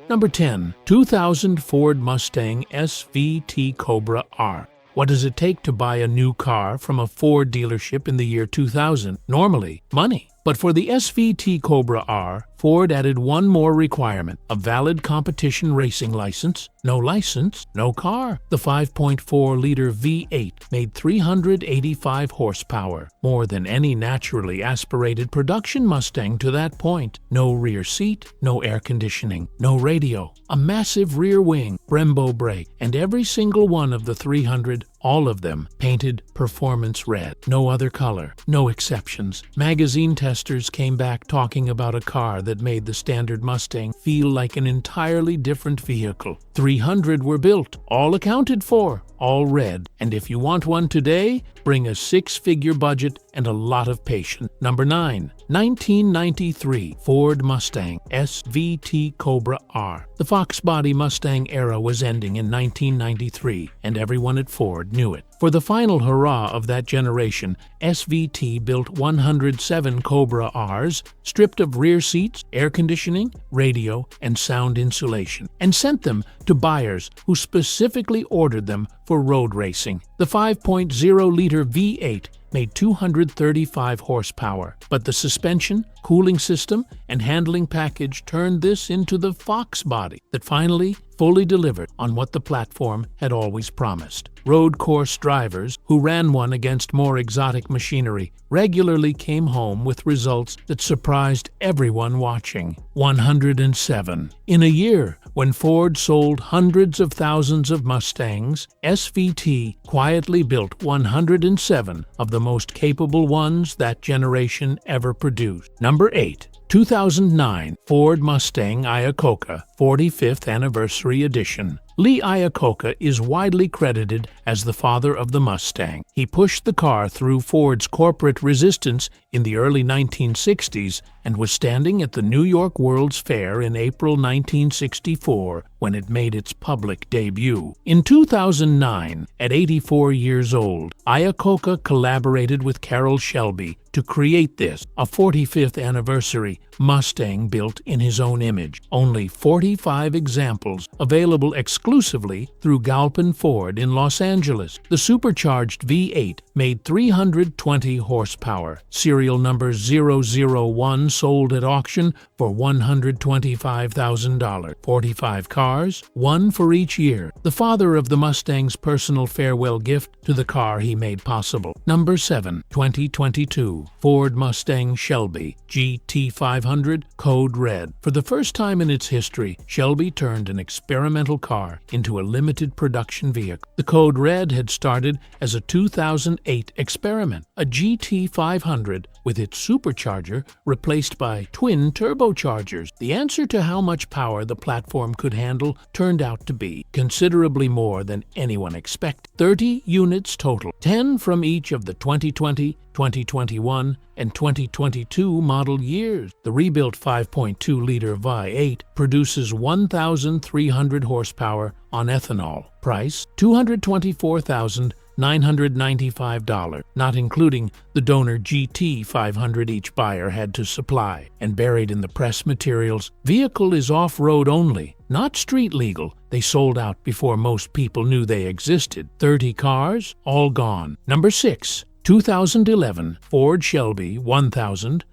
Number 10. 2000 Ford Mustang SVT Cobra R. What does it take to buy a new car from a Ford dealership in the year 2000? Normally, money. But for the SVT Cobra R, Ford added one more requirement: a valid competition racing license. No license, no car. The 5.4-liter V8 made 385 horsepower, more than any naturally aspirated production Mustang to that point. No rear seat, no air conditioning, no radio, a massive rear wing, Brembo brake, and every single one of the 300, all of them painted performance red. No other color, no exceptions. Magazine testers came back talking about a car that made the standard Mustang feel like an entirely different vehicle. 300 were built, all accounted for, all red. And if you want one today, bring a six-figure budget and a lot of patience. Number 9. 1993 Ford Mustang SVT Cobra R. The Fox body Mustang era was ending in 1993, and everyone at Ford knew it. For the final hurrah of that generation, SVT built 107 Cobra Rs, stripped of rear seats, air conditioning, radio, and sound insulation, and sent them to buyers who specifically ordered them for road racing. The 5.0-liter V8 made 235 horsepower, but the suspension, cooling system, and handling package turned this into the Fox body that finally fully delivered on what the platform had always promised. Road course drivers who ran one against more exotic machinery regularly came home with results that surprised everyone watching. 107. In a year when Ford sold hundreds of thousands of Mustangs, SVT quietly built 107 of the most capable ones that generation ever produced. Number 8. 2009 Ford Mustang Iacocca 45th Anniversary Edition. Lee Iacocca is widely credited as the father of the Mustang. He pushed the car through Ford's corporate resistance in the early 1960s and was standing at the New York World's Fair in April 1964 when it made its public debut. In 2009, at 84 years old, Iacocca collaborated with Shelby to create this, a 45th anniversary Mustang built in his own image. Only 45 examples available exclusively through Galpin Ford in Los Angeles. The supercharged V8 made 320 horsepower. Serial number 001 sold at auction for $125,000. 45 cars, one for each year. The father of the Mustang's personal farewell gift to the car he made possible. Number 7. 2022 Ford Mustang Shelby GT500 Code Red. For the first time in its history, Shelby turned an experimental car into a limited production vehicle. The Code Red had started as a 2008 experiment, a GT500 with its supercharger replaced by twin turbochargers. The answer to how much power the platform could handle turned out to be considerably more than anyone expected. 30 units total, 10 from each of the 2020, 2021, and 2022 model years. The rebuilt 5.2-liter V8 produces 1,300 horsepower on ethanol. Price, $224,995, not including the donor GT500 each buyer had to supply. And buried in the press materials, vehicle is off-road only, not street legal. They sold out before most people knew they existed. 30 cars, all gone. Number 6. 2011 Ford Shelby 1000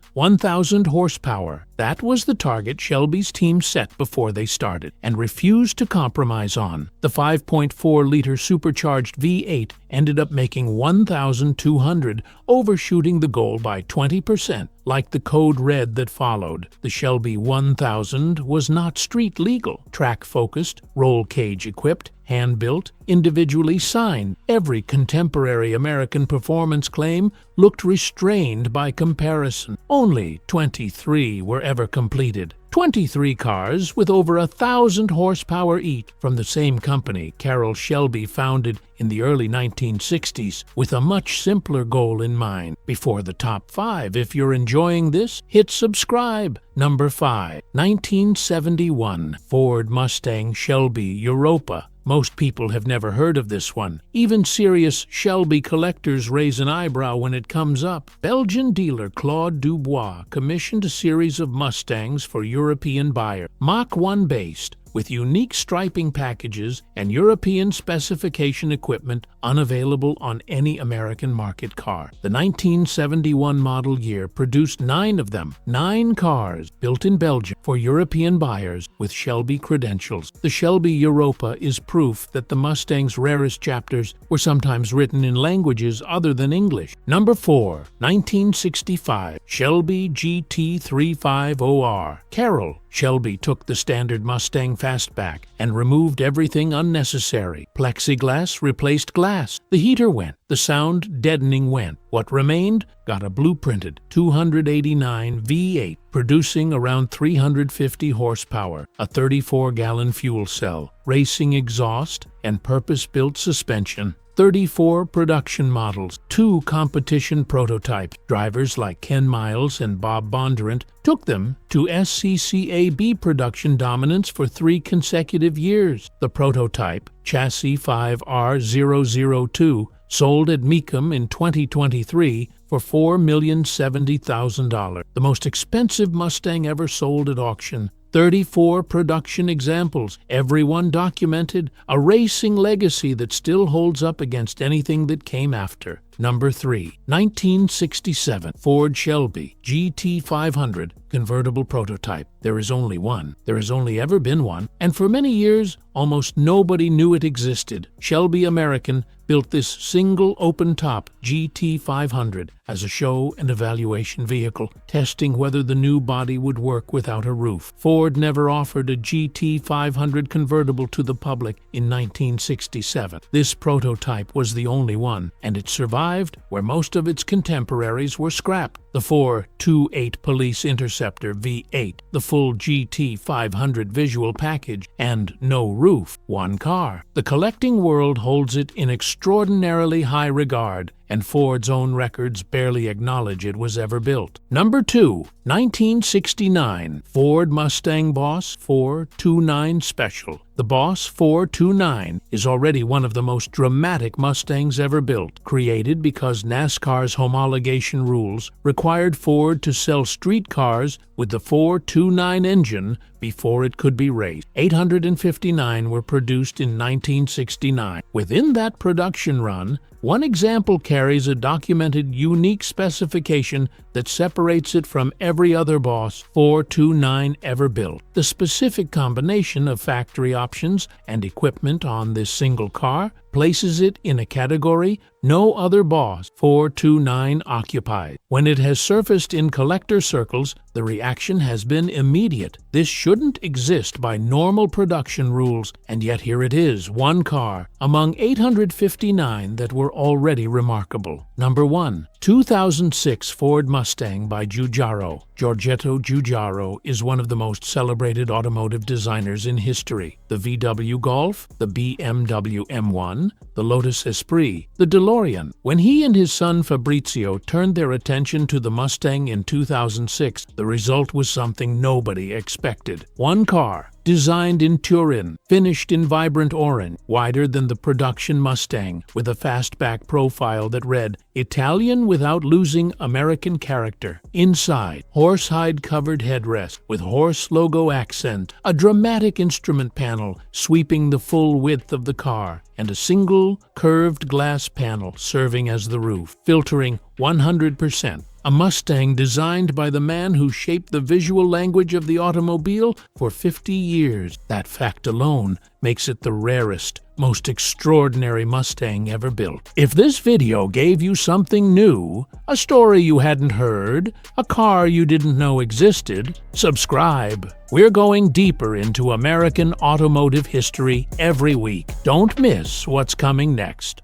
horsepower. That was the target Shelby's team set before they started and refused to compromise on. The 5.4-liter supercharged V8 ended up making 1,200, overshooting the goal by 20%. Like the Code Red that followed, the Shelby 1000 was not street legal. Track-focused, roll cage equipped, hand-built, individually signed. Every contemporary American performance claim looked restrained by comparison. Only 23 were ever completed. 23 cars with over 1,000 horsepower each from the same company Shelby founded in the early 1960s with a much simpler goal in mind. Before the top 5, if you're enjoying this, hit subscribe. Number 5. 1971 Ford Mustang Shelby Europa Most people have never heard of this one. Even serious Shelby collectors raise an eyebrow when it comes up. Belgian dealer Claude Dubois commissioned a series of Mustangs for European buyer, Mach 1 based, with unique striping packages and European specification equipment unavailable on any American market car. The 1971 model year produced 9 of them, 9 cars built in Belgium for European buyers with Shelby credentials. The Shelby Europa is proof that the Mustang's rarest chapters were sometimes written in languages other than English. Number 4, 1965, Shelby GT350R. Carroll. Shelby took the standard Mustang fastback and removed everything unnecessary. Plexiglass replaced glass. The heater went. The sound deadening went. What remained got a blueprinted 289 V8, producing around 350 horsepower, a 34-gallon fuel cell, racing exhaust, and purpose-built suspension. 34 production models, 2 competition prototypes. Drivers like Ken Miles and Bob Bondurant took them to SCCAB production dominance for 3 consecutive years. The prototype, Chassis 5R002, sold at Mecum in 2023 for $4,070,000. The most expensive Mustang ever sold at auction. 34 production examples, every one documented, a racing legacy that still holds up against anything that came after. Number 3, 1967, Ford Shelby GT500 convertible prototype. There is only one. There has only ever been one, and for many years, almost nobody knew it existed. Shelby American built this single open-top GT500 as a show and evaluation vehicle, testing whether the new body would work without a roof. Ford never offered a GT500 convertible to the public in 1967. This prototype was the only one, and it survived where most of its contemporaries were scrapped. The 428 Police Interceptor V8, the full GT500 visual package, and no roof, one car. The collecting world holds it in extraordinarily high regard, and Ford's own records barely acknowledge it was ever built. Number 2, 1969, Ford Mustang Boss 429 Special. The Boss 429 is already one of the most dramatic Mustangs ever built, created because NASCAR's homologation rules required Ford to sell street cars with the 429 engine before it could be raced. 859 were produced in 1969. Within that production run, one example carries a documented unique specification that separates it from every other Boss 429 ever built. The specific combination of factory options and equipment on this single car places it in a category no other Boss 429 occupies. When it has surfaced in collector circles, the reaction has been immediate. This shouldn't exist by normal production rules, and yet here it is, one car among 859 that were already remarkable. Number 1, 2006 Ford Mustang by Guigiaro. Giorgetto Giugiaro is one of the most celebrated automotive designers in history. The VW Golf, the BMW M1, the Lotus Esprit, the DeLorean. When he and his son Fabrizio turned their attention to the Mustang in 2006, the result was something nobody expected. One car, designed in Turin, finished in vibrant orange, wider than the production Mustang, with a fastback profile that read, "Italian without losing American character." Inside, horsehide-covered headrest with horse logo accent, a dramatic instrument panel sweeping the full width of the car, and a single curved glass panel serving as the roof, filtering 100%. A Mustang designed by the man who shaped the visual language of the automobile for 50 years. That fact alone makes it the rarest, most extraordinary Mustang ever built. If this video gave you something new, a story you hadn't heard, a car you didn't know existed, subscribe. We're going deeper into American automotive history every week. Don't miss what's coming next.